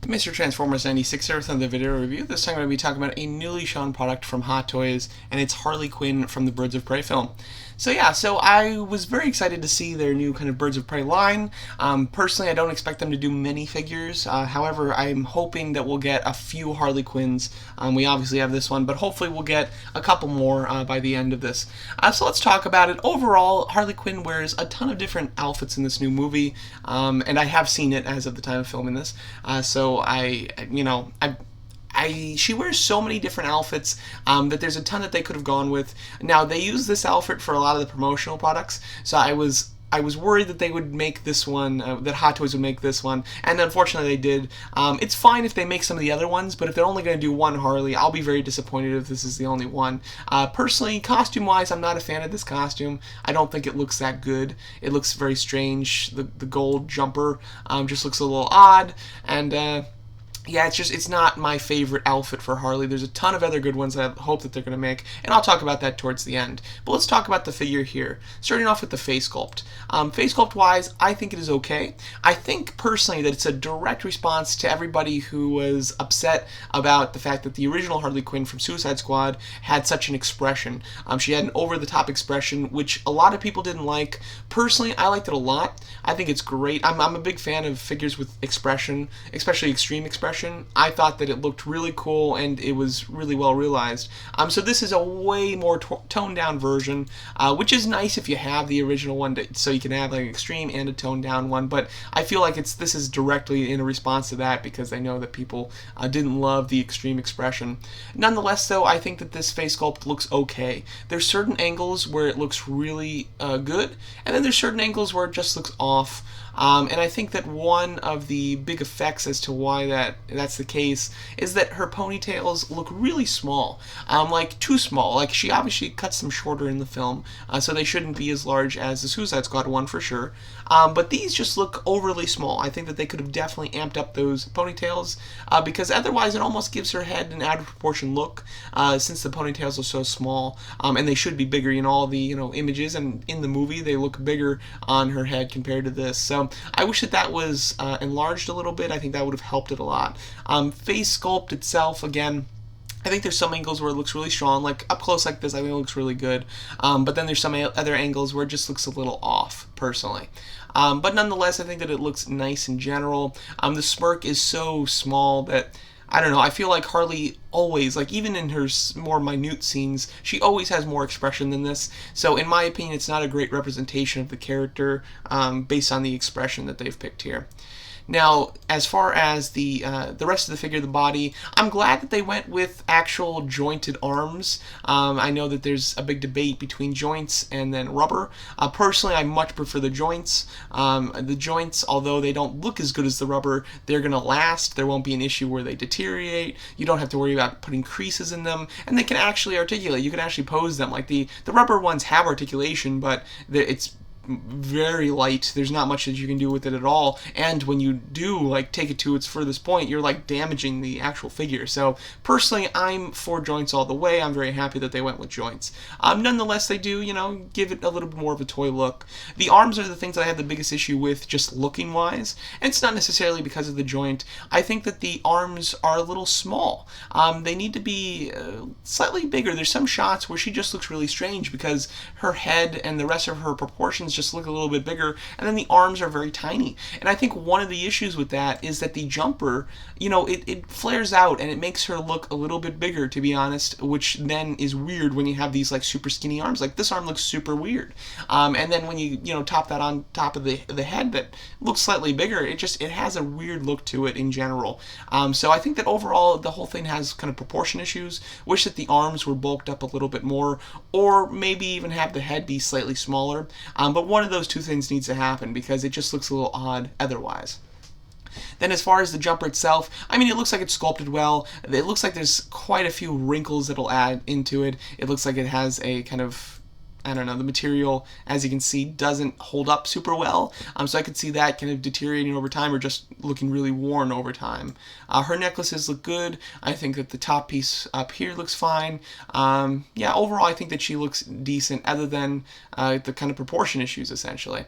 Mr. Transformers 96 here with another video review. This time I'm going to be talking about a newly shown product from Hot Toys, and it's Harley Quinn from the Birds of Prey film. So I was very excited to see their new kind of Birds of Prey line. Personally, I don't expect them to do many figures. However, I'm hoping that we'll get a few Harley Quinns. We obviously have this one, but hopefully we'll get a couple more by the end of this. So let's talk about it. Overall, Harley Quinn wears a ton of different outfits in this new movie, and I have seen it as of the time of filming this. She wears so many different outfits that there's a ton that they could have gone with. Now, they use this outfit for a lot of the promotional products, so I was worried that they would make this one, that Hot Toys would make this one, and unfortunately they did. It's fine if they make some of the other ones, but if they're only going to do one Harley, I'll be very disappointed if this is the only one. Personally, costume-wise, I'm not a fan of this costume. I don't think it looks that good. It looks very strange. The gold jumper just looks a little odd, and yeah, it's not my favorite outfit for Harley. There's a ton of other good ones that I hope that they're going to make, and I'll talk about that towards the end. But let's talk about the figure here, starting off with the face sculpt. Face sculpt-wise, I think it is okay. I think, personally, that it's a direct response to everybody who was upset about the fact that the original Harley Quinn from Suicide Squad had such an expression. She had an over-the-top expression, which a lot of people didn't like. Personally, I liked it a lot. I think it's great. I'm a big fan of figures with expression, especially extreme expression. I thought that it looked really cool and it was really well realized. So this is a way more toned down version, which is nice if you have the original one, so you can have like an extreme and a toned down one. But I feel like this is directly in a response to that because I know that people didn't love the extreme expression. Nonetheless, though, I think that this face sculpt looks okay. There's certain angles where it looks really good, and then there's certain angles where it just looks off. And I think that one of the big effects as to why that's the case is that her ponytails look really small, like too small. Like she obviously cuts them shorter in the film, so they shouldn't be as large as the Suicide Squad one for sure. But these just look overly small. I think that they could have definitely amped up those ponytails because otherwise it almost gives her head an out of proportion look since the ponytails are so small, and they should be bigger. All the images and in the movie they look bigger on her head compared to this. So I wish that was enlarged a little bit. I think that would have helped it a lot. Face sculpt itself, again, I think there's some angles where it looks really strong, like up close like this, I think it looks really good. But then there's some other angles where it just looks a little off, personally. But nonetheless, I think that it looks nice in general. The smirk is so small that, I don't know, I feel like Harley always, like even in her more minute scenes, she always has more expression than this. So in my opinion, it's not a great representation of the character based on the expression that they've picked here. Now, as far as the rest of the figure, the body, I'm glad that they went with actual jointed arms. I know that there's a big debate between joints and then rubber. Personally, I much prefer the joints. The joints, although they don't look as good as the rubber, they're going to last. There won't be an issue where they deteriorate. You don't have to worry about putting creases in them, and they can actually articulate. You can actually pose them. Like the rubber ones have articulation, but it's very light. There's not much that you can do with it at all, and when you do like take it to its furthest point, you're like damaging the actual figure. So personally, I'm for joints all the way. I'm very happy that they went with joints. Nonetheless, they do give it a little bit more of a toy look. The arms are the things that I have the biggest issue with, just looking wise, and it's not necessarily because of the joint. I think that the arms are a little small. They need to be slightly bigger. There's some shots where she just looks really strange because her head and the rest of her proportions just look a little bit bigger, and then the arms are very tiny. And I think one of the issues with that is that the jumper, it flares out and it makes her look a little bit bigger, to be honest, which then is weird when you have these like super skinny arms. Like this arm looks super weird. And then when you top that on top of the head that looks slightly bigger, it has a weird look to it in general. So I think that overall the whole thing has kind of proportion issues. Wish that the arms were bulked up a little bit more, or maybe even have the head be slightly smaller. But one of those two things needs to happen because it just looks a little odd otherwise. Then as far as the jumper itself, I mean, it looks like it's sculpted well. It looks like there's quite a few wrinkles that'll add into it. It looks like it has a kind of I don't know, the material, as you can see, doesn't hold up super well. So I could see that kind of deteriorating over time or just looking really worn over time. Her necklaces look good. I think that the top piece up here looks fine. Yeah, overall I think that she looks decent, other than the kind of proportion issues, essentially.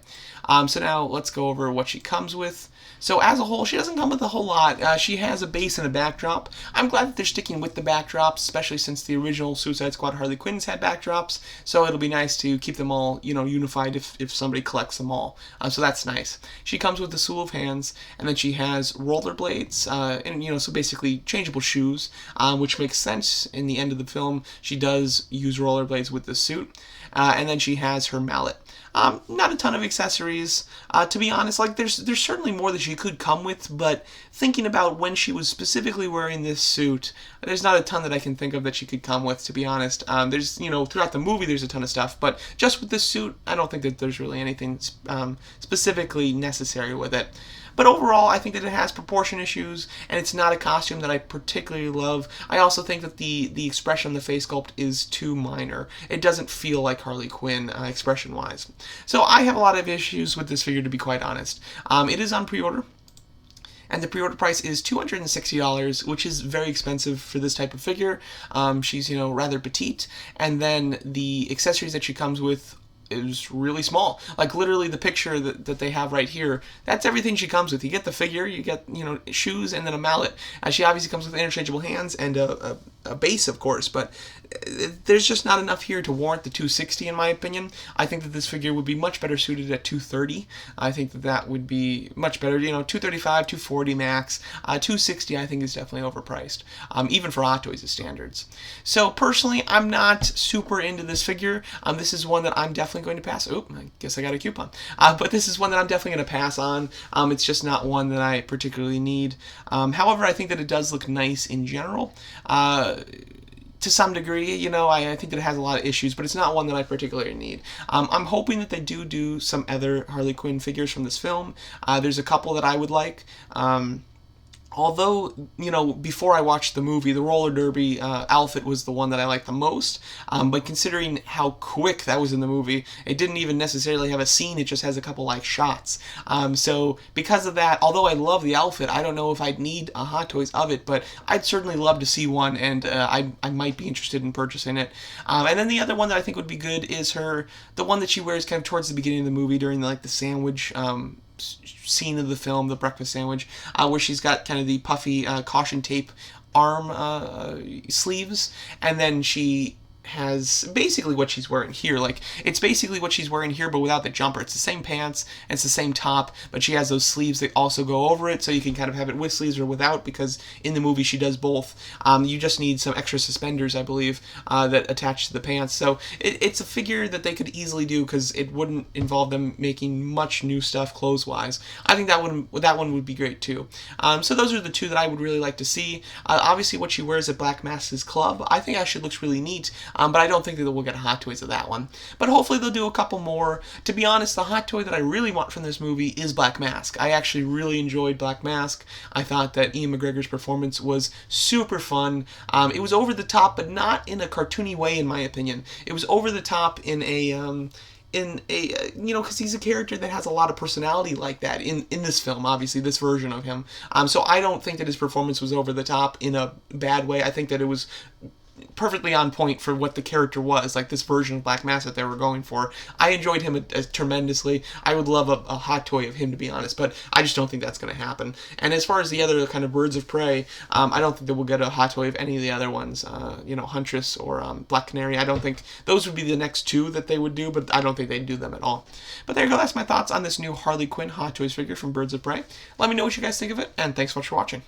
So now let's go over what she comes with. So as a whole, she doesn't come with a whole lot. She has a base and a backdrop. I'm glad that they're sticking with the backdrops, especially since the original Suicide Squad Harley Quinns had backdrops. So it'll be nice to keep them all, unified if somebody collects them all. So that's nice. She comes with a slew of hands, and then she has rollerblades, and so basically changeable shoes, which makes sense. In the end of the film, she does use rollerblades with the suit, and then she has her mallet. Not a ton of accessories, to be honest. Like, there's certainly more that she could come with, but thinking about when she was specifically wearing this suit, there's not a ton that I can think of that she could come with, to be honest. There's, throughout the movie there's a ton of stuff, but just with this suit, I don't think that there's really anything specifically necessary with it. But overall, I think that it has proportion issues, and it's not a costume that I particularly love. I also think that the expression on the face sculpt is too minor. It doesn't feel like Harley Quinn expression-wise. So I have a lot of issues with this figure, to be quite honest. It is on pre-order, and the pre-order price is $260, which is very expensive for this type of figure. She's, rather petite, and then the accessories that she comes with is really small. Like, literally the picture that they have right here, that's everything she comes with. You get the figure, you get, shoes, and then a mallet. She obviously comes with interchangeable hands and a base, of course, but there's just not enough here to warrant the $260, in my opinion. I think that this figure would be much better suited at $230. I think that would be much better, $235, $240 max. $260 I think is definitely overpriced, even for Hot Toys' standards. So personally, I'm not super into this figure. This is one that I'm definitely going to pass. Oh, I guess I got a coupon. But this is one that I'm definitely going to pass on. It's just not one that I particularly need. However, I think that it does look nice in general. To some degree, I think that it has a lot of issues, but it's not one that I particularly need. I'm hoping that they do some other Harley Quinn figures from this film. There's a couple that I would like. Although, before I watched the movie, the roller derby outfit was the one that I liked the most. But considering how quick that was in the movie, it didn't even necessarily have a scene, it just has a couple, shots. So, because of that, although I love the outfit, I don't know if I'd need a Hot Toys of it, but I'd certainly love to see one, and I might be interested in purchasing it. And then the other one that I think would be good is the one that she wears kind of towards the beginning of the movie during, the sandwich scene of the film, the breakfast sandwich, where she's got kind of the puffy caution tape arm sleeves, and then she has basically what she's wearing here. It's basically what she's wearing here, but without the jumper. It's the same pants, and it's the same top, but she has those sleeves that also go over it, so you can kind of have it with sleeves or without, because in the movie she does both. You just need some extra suspenders, I believe, that attach to the pants. So it's a figure that they could easily do, because it wouldn't involve them making much new stuff clothes-wise. I think that one would be great too. So those are the two that I would really like to see. Obviously, what she wears at Black Mask's Club, I think actually looks really neat. But I don't think that we'll get a Hot Toys of that one. But hopefully they'll do a couple more. To be honest, the Hot Toy that I really want from this movie is Black Mask. I actually really enjoyed Black Mask. I thought that Ian McGregor's performance was super fun. It was over the top, but not in a cartoony way, in my opinion. It was over the top in a because he's a character that has a lot of personality like that in this film, obviously, this version of him. So I don't think that his performance was over the top in a bad way. I think that it was perfectly on point for what the character was, this version of Black Mask that they were going for. I enjoyed him tremendously. I would love a Hot Toy of him, to be honest, but I just don't think that's going to happen. And as far as the other kind of Birds of Prey, I don't think that we'll get a Hot Toy of any of the other ones, Huntress or Black Canary. I don't think those would be the next two that they would do, but I don't think they'd do them at all. But there you go, that's my thoughts on this new Harley Quinn Hot Toys figure from Birds of Prey. Let me know what you guys think of it, and thanks so much for watching.